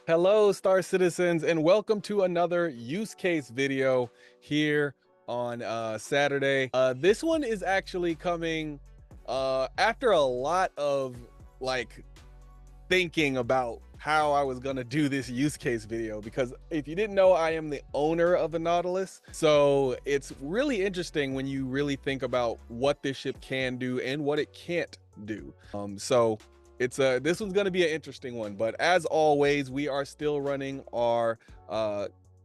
Hello, Star Citizens, and welcome to another use case video here on Saturday. This one is actually coming after a lot of like thinking about how I was gonna do this use case video, because if you didn't know, I am the owner of a Nautilus. So it's really interesting when you really think about what this ship can do and what it can't do. So it's this one's going to be an interesting one, but as always, we are still running our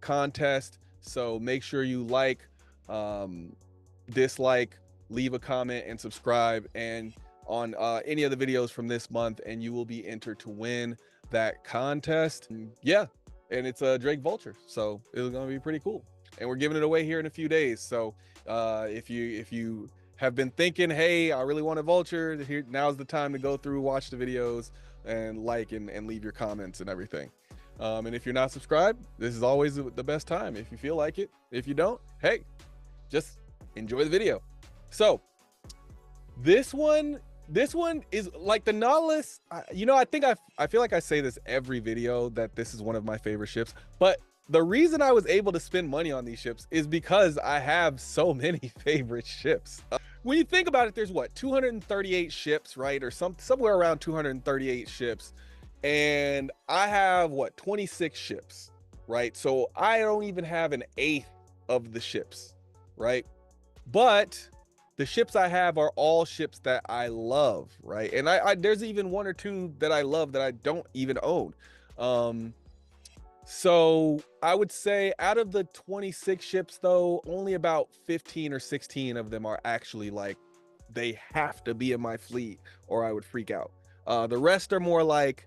contest. So make sure you like, dislike, leave a comment, and subscribe and on any of the videos from this month, and you will be entered to win that contest. Yeah, and it's a Drake Vulture, so it's going to be pretty cool, and we're giving it away here in a few days. So if you have been thinking, hey, I really want a vulture, here now's the time to go through, watch the videos, and like and leave your comments and everything. And if you're not subscribed, this is always the best time if you feel like it. If you don't, hey, just enjoy the video. So this one is like the Nautilus. I feel like I say this every video that this is one of my favorite ships, but the reason I was able to spend money on these ships is because I have so many favorite ships. When you think about it, there's what, 238 ships, right? Or somewhere around 238 ships. And I have what, 26 ships, right? So I don't even have an eighth of the ships, right? But the ships I have are all ships that I love, right? And I there's even one or two that I love that I don't even own. So I would say out of the 26 ships, though, only about 15 or 16 of them are actually like, they have to be in my fleet or I would freak out. The rest are more like,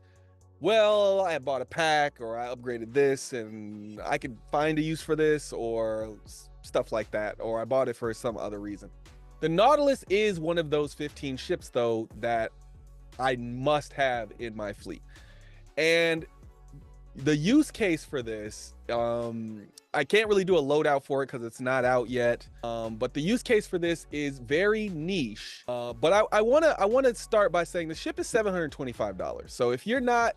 well, I bought a pack, or I upgraded this and I could find a use for this, or stuff like that, or I bought it for some other reason. The Nautilus is one of those 15 ships, though, that I must have in my fleet. And the use case for this, I can't really do a loadout for it because it's not out yet. But the use case for this is very niche. But I wanna start by saying the ship is $725. So if you're not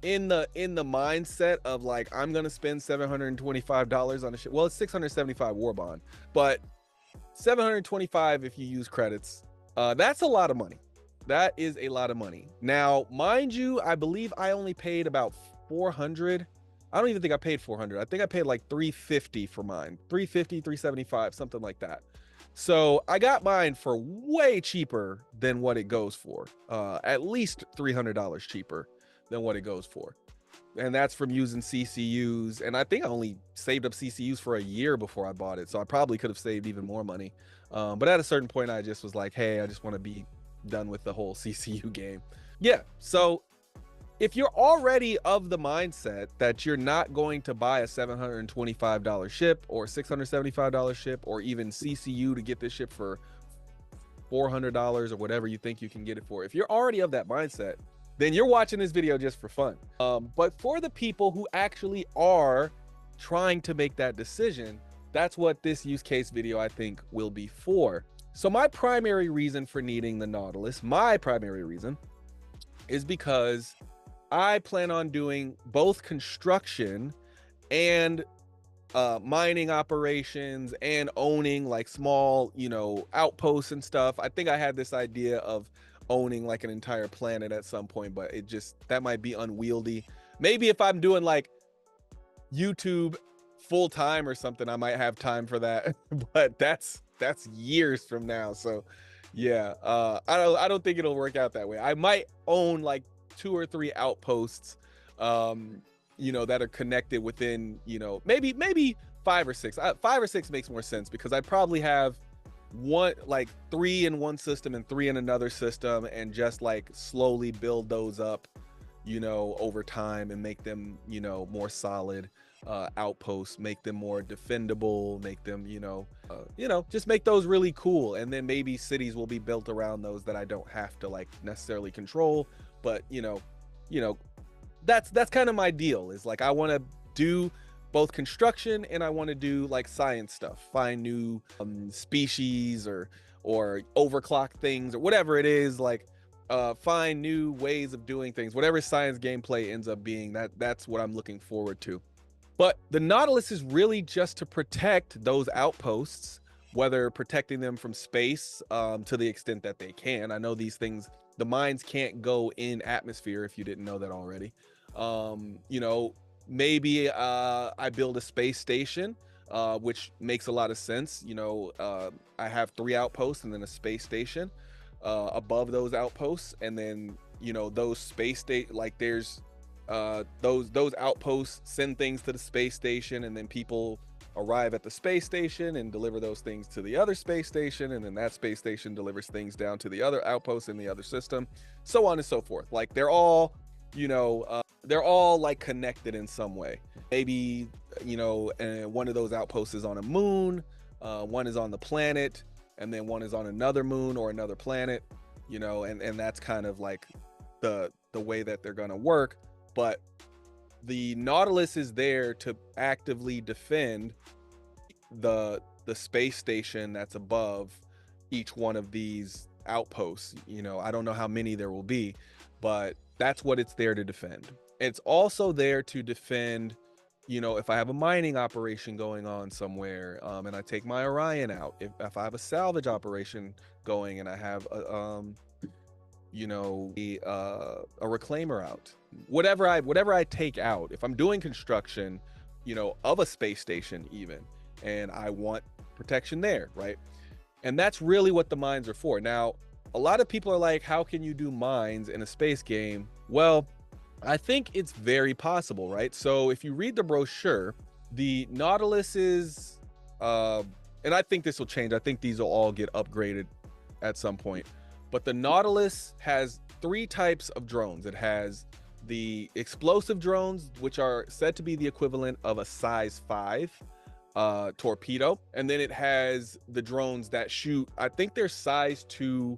in the mindset of like, I'm gonna spend $725 on a ship, well, it's 675 war bond, but 725 if you use credits, that's a lot of money. That is a lot of money. Now, mind you, I believe I only paid about 400. I don't even think I paid 400. I think I paid like 350 for mine. 350, 375, something like that. So I got mine for way cheaper than what it goes for. At least $300 cheaper than what it goes for. And that's from using CCUs. And I think I only saved up CCUs for a year before I bought it. So I probably could have saved even more money. But at a certain point, I just was like, hey, I just want to be done with the whole CCU game. Yeah, so if you're already of the mindset that you're not going to buy a $725 ship or $675 ship or even CCU to get this ship for $400 or whatever you think you can get it for, if you're already of that mindset, then you're watching this video just for fun. But for the people who actually are trying to make that decision, that's what this use case video I think will be for. So my primary reason for needing the Nautilus, my primary reason, is because I plan on doing both construction and mining operations and owning like small, outposts and stuff. I think I had this idea of owning like an entire planet at some point, but that might be unwieldy. Maybe if I'm doing like YouTube full time or something, I might have time for that, but that's years from now. So yeah, I don't think it'll work out that way. I might own like 2 or 3 outposts, that are connected within, maybe 5 or 6. 5 or 6 makes more sense because I'd probably have 3 in one system and 3 in another system, and just like slowly build those up, over time, and make them, more solid outposts, make them more defendable, make them, just make those really cool. And then maybe cities will be built around those that I don't have to like necessarily control. But that's kind of my deal, is like I want to do both construction and I want to do like science stuff, find new species or overclock things or whatever it is. Like find new ways of doing things. Whatever science gameplay ends up being, that's what I'm looking forward to. But the Nautilus is really just to protect those outposts, whether protecting them from space to the extent that they can. I know these things, the mines can't go in atmosphere, if you didn't know that already. You know, maybe I build a space station, which makes a lot of sense. You know, I have 3 outposts and then a space station above those outposts, and then, you know, those space state, like there's those outposts send things to the space station, and then people arrive at the space station and deliver those things to the other space station, and then that space station delivers things down to the other outposts in the other system, so on and so forth. Like they're all, you know, they're all like connected in some way. Maybe, you know, one of those outposts is on a moon, one is on the planet, and then one is on another moon or another planet, you know, and that's kind of like the way that they're gonna work. But the Nautilus is there to actively defend the space station that's above each one of these outposts. You know, I don't know how many there will be, but that's what it's there to defend. It's also there to defend, you know, if I have a mining operation going on somewhere, and I take my Orion out, if I have a salvage operation going and I have a, you know, a reclaimer out, whatever I take out, if I'm doing construction, you know, of a space station even, and I want protection there, right? And that's really what the mines are for. Now, a lot of people are like, how can you do mines in a space game? Well, I think it's very possible, right? So if you read the brochure, the Nautilus is, and I think this will change. I think these will all get upgraded at some point. But the Nautilus has 3 types of drones. It has the explosive drones, which are said to be the equivalent of a size 5 torpedo. And then it has the drones that shoot, I think they're size 2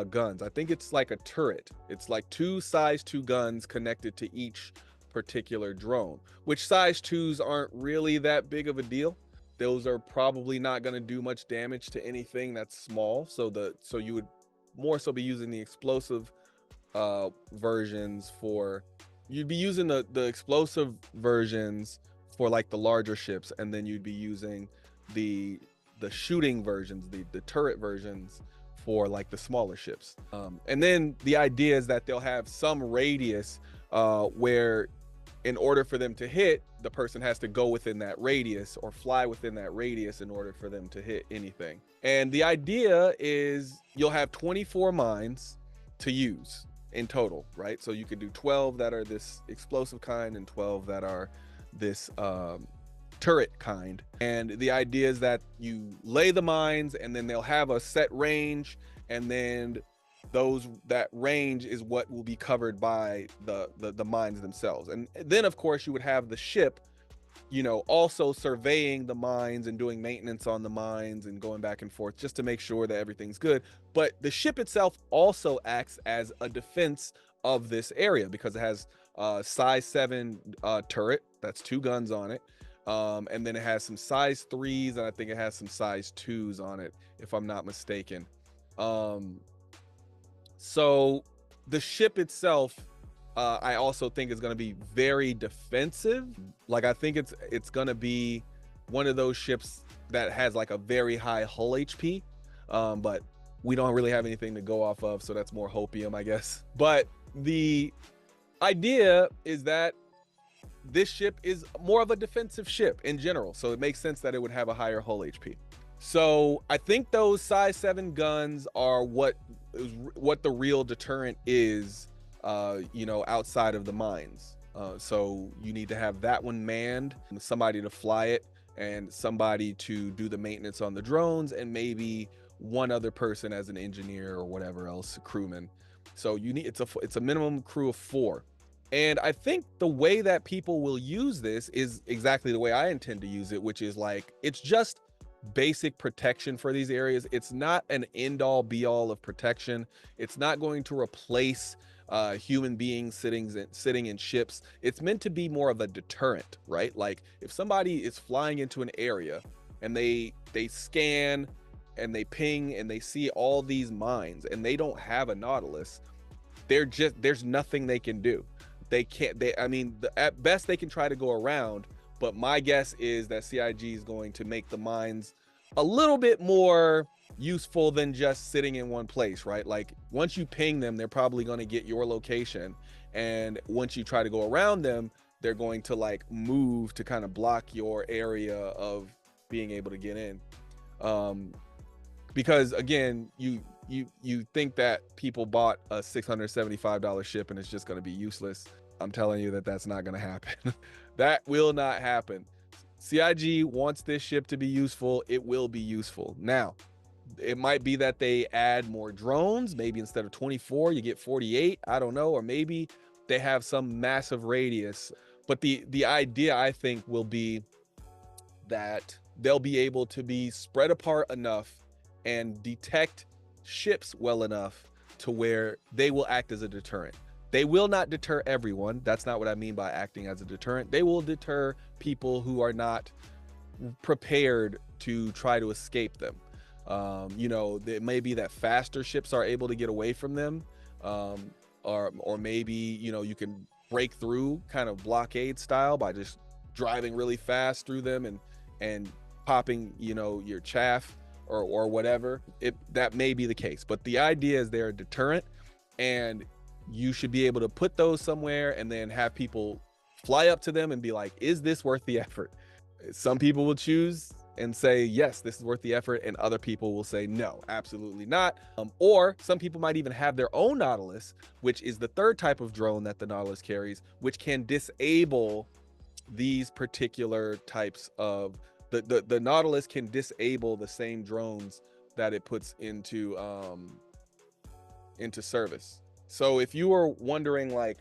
guns. I think it's like a turret. It's like 2 size 2 guns connected to each particular drone, which size 2s aren't really that big of a deal. Those are probably not going to do much damage to anything that's small. So you would more so be using the explosive versions for, you'd be using the explosive versions for like the larger ships, and then you'd be using the shooting versions, the turret versions for like the smaller ships. And then the idea is that they'll have some radius where in order for them to hit, the person has to go within that radius or fly within that radius in order for them to hit anything. And the idea is you'll have 24 mines to use in total, right? So you could do 12 that are this explosive kind and 12 that are this turret kind. And the idea is that you lay the mines, and then they'll have a set range, and then that range is what will be covered by the mines themselves. And then of course you would have the ship, you know, also surveying the mines and doing maintenance on the mines and going back and forth just to make sure that everything's good. But the ship itself also acts as a defense of this area because it has size 7 turret that's 2 guns on it, and then it has some size 3s, and I think it has some size 2s on it, if I'm not mistaken. So the ship itself, I also think is going to be very defensive. Like I think it's going to be one of those ships that has like a very high hull HP, but we don't really have anything to go off of, so that's more hopium, I guess. But the idea is that this ship is more of a defensive ship in general, so it makes sense that it would have a higher hull HP. So I think those size 7 guns are what the real deterrent is, you know, outside of the mines. So you need to have that one manned, somebody to fly it, and somebody to do the maintenance on the drones, and maybe one other person as an engineer or whatever else, a crewman. So you need, it's a minimum crew of 4. And I think the way that people will use this is exactly the way I intend to use it, which is like, it's just basic protection for these areas. It's not an end all be all of protection. It's not going to replace human beings sitting in ships. It's meant to be more of a deterrent, right? Like if somebody is flying into an area and they scan and they ping and they see all these mines and they don't have a Nautilus, there's nothing they can do. They can't, I mean, at best they can try to go around, but my guess is that CIG is going to make the mines a little bit more useful than just sitting in one place, right? Like once you ping them, they're probably going to get your location, and once you try to go around them, they're going to like move to kind of block your area of being able to get in. Because again, you think that people bought a $675 ship and it's just going to be useless. I'm telling you that that's not going to happen. That will not happen. CIG wants this ship to be useful. It will be useful. Now, it might be that they add more drones. Maybe instead of 24, you get 48. I don't know. Or maybe they have some massive radius. But the idea, I think, will be that they'll be able to be spread apart enough and detect ships well enough to where they will act as a deterrent. They will not deter everyone. That's not what I mean by acting as a deterrent. They will deter people who are not prepared to try to escape them. You know, it may be that faster ships are able to get away from them, or maybe, you know, you can break through kind of blockade style by just driving really fast through them and popping, you know, your chaff or whatever. That may be the case, but the idea is they're a deterrent, and you should be able to put those somewhere and then have people fly up to them and be like, is this worth the effort? Some people will choose and say, yes, this is worth the effort. And other people will say, no, absolutely not. Or some people might even have their own Nautilus, which is the third type of drone that the Nautilus carries, which can disable these particular types of, the Nautilus can disable the same drones that it puts into service. So if you are wondering like,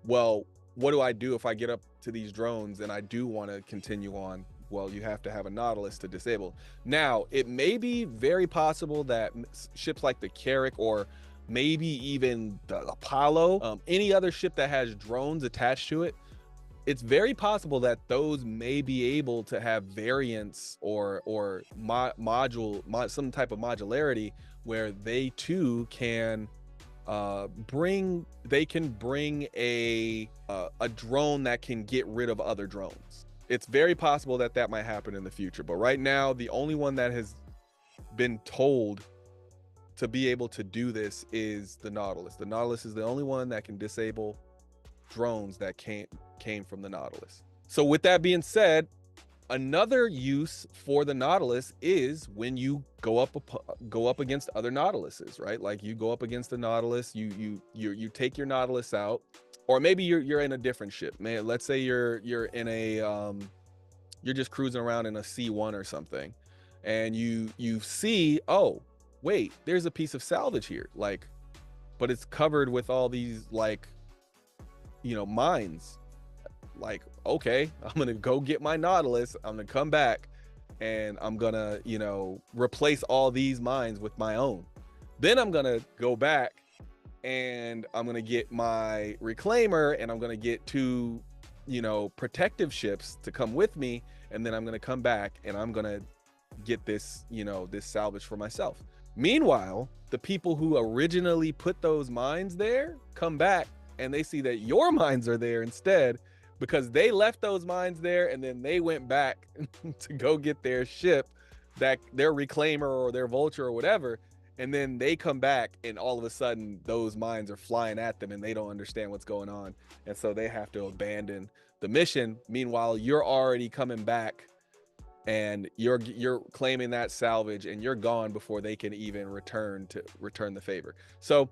well, what do I do if I get up to these drones and I do want to continue on? Well, you have to have a Nautilus to disable. Now, it may be very possible that ships like the Carrack, or maybe even the Apollo, any other ship that has drones attached to it, it's very possible that those may be able to have variants or some type of modularity where they too can bring a drone that can get rid of other drones. It's very possible that that might happen in the future, but right now the only one that has been told to be able to do this is the Nautilus. The Nautilus is the only one that can disable drones that came from the Nautilus. So with that being said, another use for the Nautilus is when you go up against other Nautiluses, right? Like you go up against the Nautilus, you take your Nautilus out, or maybe you're in a different ship. Man, let's say you're in a you're just cruising around in a C1 or something, and you see, oh wait, there's a piece of salvage here, like, but it's covered with all these like, you know, mines. Like, okay, I'm gonna go get my Nautilus, I'm gonna come back, and I'm gonna, you know, replace all these mines with my own. Then I'm gonna go back and I'm gonna get my reclaimer, and I'm gonna get 2, you know, protective ships to come with me, and then I'm gonna come back and I'm gonna get this, you know, this salvage for myself. Meanwhile, the people who originally put those mines there come back and they see that your mines are there instead, because they left those mines there and then they went back to go get their ship, that their reclaimer or their vulture or whatever, and then they come back and all of a sudden those mines are flying at them and they don't understand what's going on, and so they have to abandon the mission. Meanwhile, you're already coming back and you're claiming that salvage, and you're gone before they can even return the favor. So,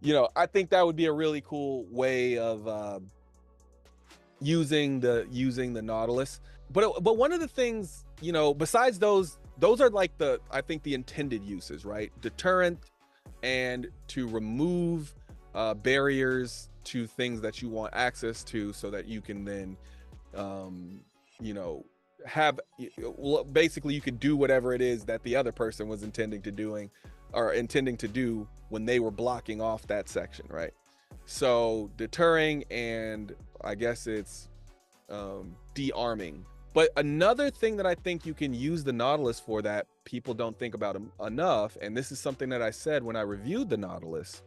you know, I think that would be a really cool way of using the Nautilus. But one of the things, you know, besides those are like I think the intended uses, right? Deterrent, and to remove barriers to things that you want access to, so that you can then you know, basically you could do whatever it is that the other person was intending to do when they were blocking off that section, right? So deterring, and I guess it's de-arming. But another thing that I think you can use the Nautilus for that people don't think about enough, and this is something that I said when I reviewed the Nautilus,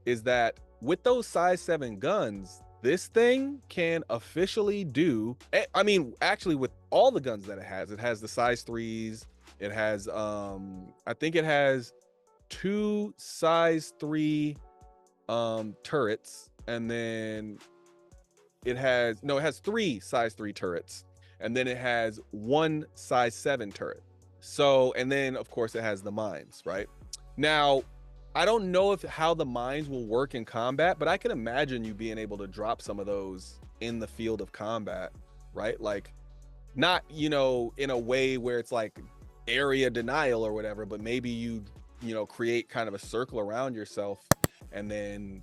is that with those size 7 guns, this thing can officially do, I mean, actually with all the guns that it has the size 3s, it has I think it has 2 size 3 turrets, and then it has, no, it has 3 size 3 turrets, and then it has 1 size 7 turret. So, and then of course it has the mines, right? Now, I don't know if how the mines will work in combat, but I can imagine you being able to drop some of those in the field of combat, right? Like, not, you know, in a way where it's like area denial or whatever, but maybe you know, create kind of a circle around yourself, and then,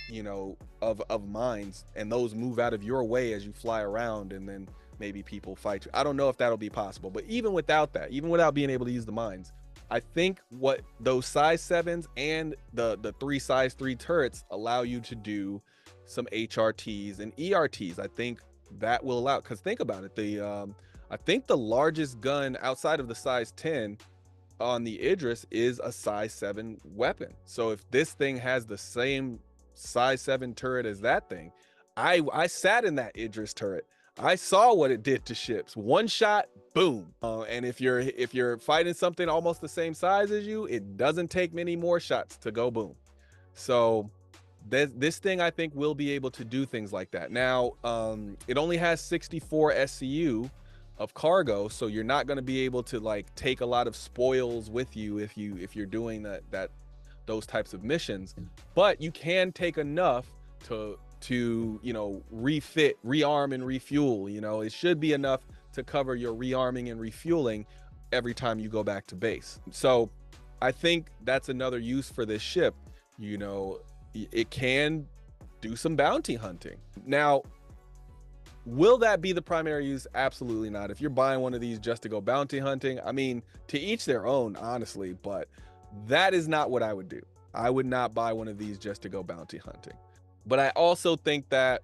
you know, of mines, and those move out of your way as you fly around, and then maybe people fight you. I don't know if that'll be possible, but even without that, even without being able to use the mines, I think what those size 7s and the 3 size 3 turrets allow you to do some HRTs and ERTs. I think that will allow, because think about it, the I think the largest gun outside of the size 10 on the Idris is a size 7 weapon. So if this thing has the same size 7 turret as that thing, I sat in that Idris turret. I saw what it did to ships. One shot, boom. And if you're fighting something almost the same size as you, it doesn't take many more shots to go boom. So this thing, I think, will be able to do things like that. Now, it only has 64 SCU of cargo, so you're not going to be able to like take a lot of spoils with you if you're doing those types of missions, but you can take enough to you know, refit, rearm, and refuel. You know, it should be enough to cover your rearming and refueling every time you go back to base. So I think that's another use for this ship. You know, it can do some bounty hunting. Now, will that be the primary use? Absolutely not. If you're buying one of these just to go bounty hunting, I mean, to each their own, honestly, but that is not what I would do. I would not buy one of these just to go bounty hunting. But I also think that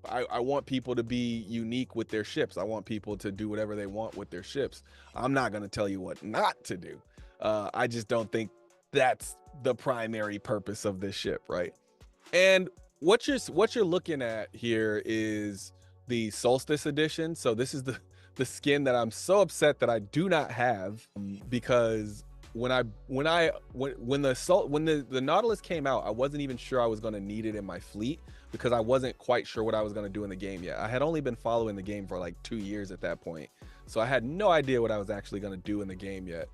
I want people to be unique with their ships. I want people to do whatever they want with their ships. I'm not going to tell you what not to do. I just don't think that's the primary purpose of this ship, right? And what you're looking at here is the Solstice edition. So this is the skin that I'm so upset that I do not have, because when the Nautilus came out, I wasn't even sure I was going to need it in my fleet, because I wasn't quite sure what I was going to do in the game yet. I had only been following the game for like 2 years at that point, so I had no idea what I was actually going to do in the game yet.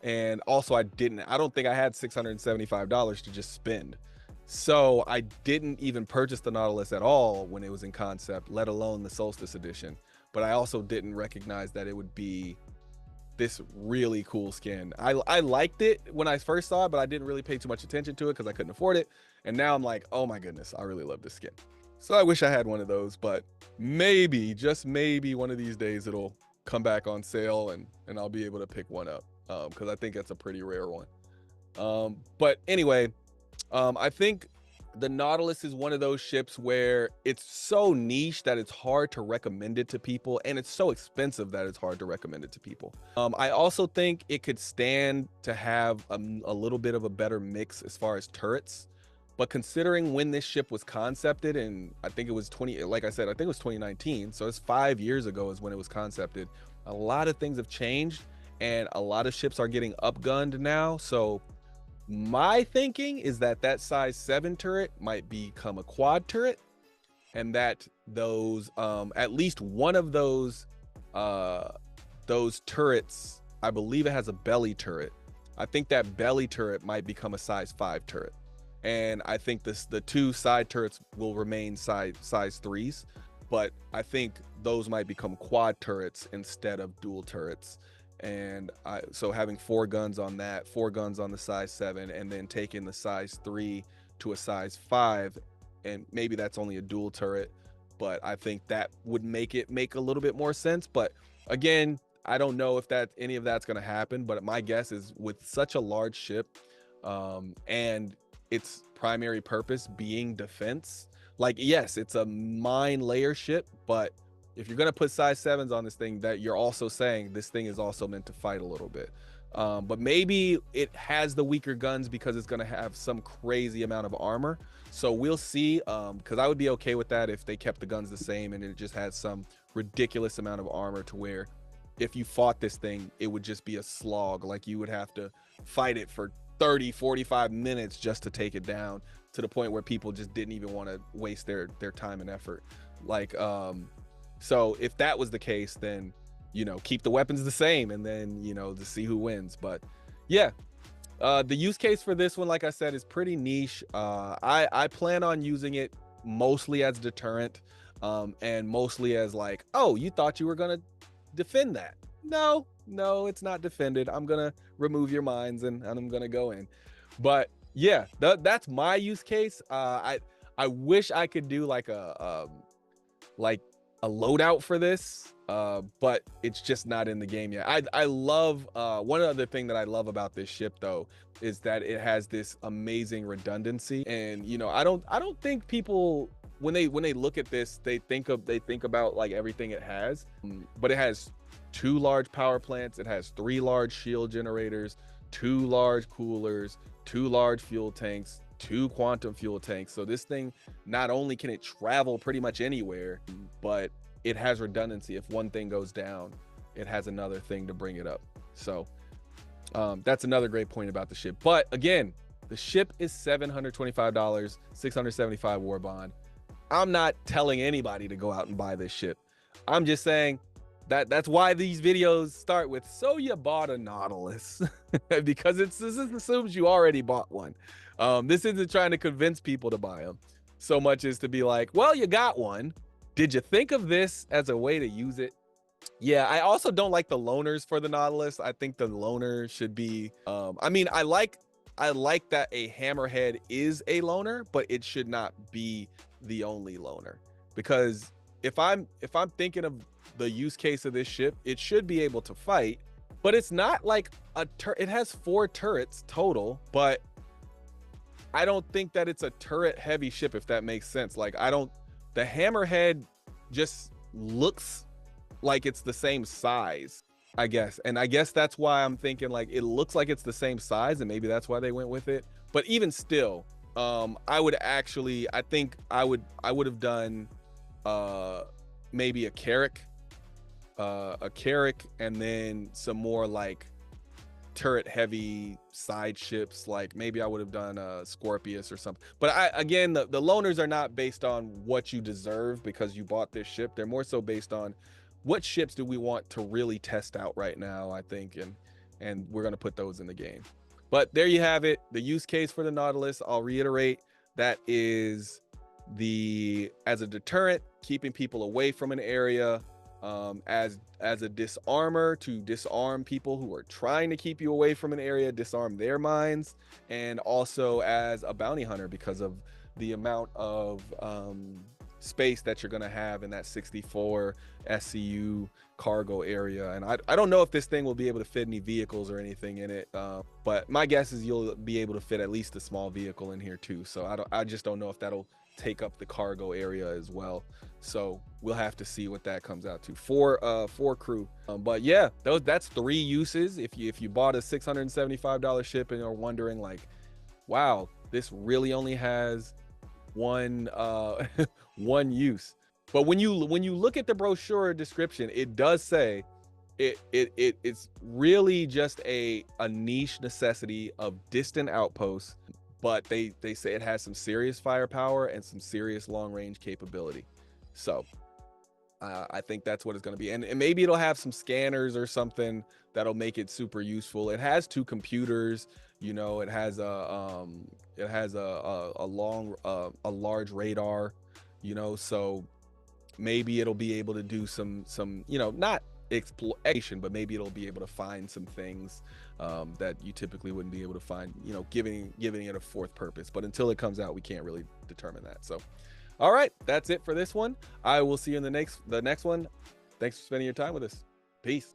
And also, I don't think I had $675 to just spend. So I didn't even purchase the Nautilus at all when it was in concept, let alone the Solstice edition. But I also didn't recognize that it would be this really cool skin. I liked it when I first saw it, but I didn't really pay too much attention to it because I couldn't afford it. And now I'm like, oh my goodness, I really love this skin. So I wish I had one of those, but maybe, just maybe, one of these days it'll come back on sale and I'll be able to pick one up, because I think that's a pretty rare one. But anyway, I think the Nautilus is one of those ships where it's so niche that it's hard to recommend it to people, and it's so expensive that it's hard to recommend it to people. I also think it could stand to have a little bit of a better mix as far as turrets, but considering when this ship was concepted, and I think it was like I said, I think it was 2019, so it's 5 years ago is when it was concepted. A lot of things have changed, and a lot of ships are getting upgunned now. So my thinking is that size 7 turret might become a quad turret, and that those at least one of those turrets, I believe it has a belly turret. I think that belly turret might become a size 5 turret, and I think the 2 side turrets will remain size 3s, but I think those might become quad turrets instead of dual turrets. And so having 4 guns on that, 4 guns on the size 7, and then taking the size 3 to a size 5, and maybe that's only a dual turret, but I think that would make a little bit more sense. But again, I don't know if any of that's going to happen, but my guess is with such a large ship, and its primary purpose being defense, like, yes, it's a mine layer ship, but if you're going to put size 7s on this thing, that you're also saying this thing is also meant to fight a little bit. But maybe it has the weaker guns because it's going to have some crazy amount of armor. So we'll see, because I would be okay with that if they kept the guns the same and it just had some ridiculous amount of armor to where if you fought this thing, it would just be a slog. Like you would have to fight it for 30, 45 minutes just to take it down, to the point where people just didn't even want to waste their time and effort. Like, so if that was the case, then, you know, keep the weapons the same and then, you know, to see who wins. But yeah, the use case for this one, like I said, is pretty niche. I plan on using it mostly as deterrent, and mostly as like, oh, you thought you were gonna defend that? No, it's not defended. I'm gonna remove your mines and I'm gonna go in. But yeah, that's my use case. I wish I could do like a loadout for this, but it's just not in the game yet. I love one other thing that I love about this ship though is that it has this amazing redundancy. And you know, I don't think people, when they look at this, they think about like everything it has, but it has 2 large power plants, it has 3 large shield generators, 2 large coolers, 2 large fuel tanks, 2 quantum fuel tanks. So this thing, not only can it travel pretty much anywhere, but it has redundancy. If one thing goes down, it has another thing to bring it up. So that's another great point about the ship. But again, the ship is $725, 675 war bond. I'm not telling anybody to go out and buy this ship. I'm just saying that's why these videos start with, so you bought a Nautilus, because this assumes you already bought one. This isn't trying to convince people to buy them so much as to be like, well, you got one. Did you think of this as a way to use it? Yeah, I also don't like the loaners for the Nautilus. I think the loaner should be, I mean, I like that a hammerhead is a loaner, but it should not be the only loaner. Because if I'm thinking of the use case of this ship, it should be able to fight, but it's not like it has 4 turrets total, but I don't think that it's a turret heavy ship, if that makes sense. Like, the hammerhead just looks like it's the same size, I guess. And I guess that's why I'm thinking like it looks like it's the same size, and maybe that's why they went with it. But even still, I think I would have done maybe a Carrack, and then some more like turret heavy side ships. Like maybe I would have done a Scorpius or something. But again, the loaners are not based on what you deserve because you bought this ship. They're more so based on what ships do we want to really test out right now, I think, and we're going to put those in the game. But there you have it, the use case for the Nautilus. I'll reiterate, that is as a deterrent, keeping people away from an area, as a disarmer, to disarm people who are trying to keep you away from an area, disarm their mines, and also as a bounty hunter because of the amount of space that you're going to have in that 64 SCU cargo area. And I don't know if this thing will be able to fit any vehicles or anything in it, but my guess is you'll be able to fit at least a small vehicle in here too. So I just don't know if that'll take up the cargo area as well. So we'll have to see what that comes out to for crew. But yeah, that's 3 uses. If you bought a $675 ship and are wondering like, wow, this really only has one one use. But when you look at the brochure description, it does say it's really just a niche necessity of distant outposts, but they say it has some serious firepower and some serious long range capability. So I think that's what it's going to be, and maybe it'll have some scanners or something that'll make it super useful. It has 2 computers, you know, it has a large radar, you know, so maybe it'll be able to do some, you know, not exploration, but maybe it'll be able to find some things that you typically wouldn't be able to find, you know, giving it a 4th purpose. But until it comes out, we can't really determine that. So all right, that's it for this one. I will see you in the next one. Thanks for spending your time with us. Peace.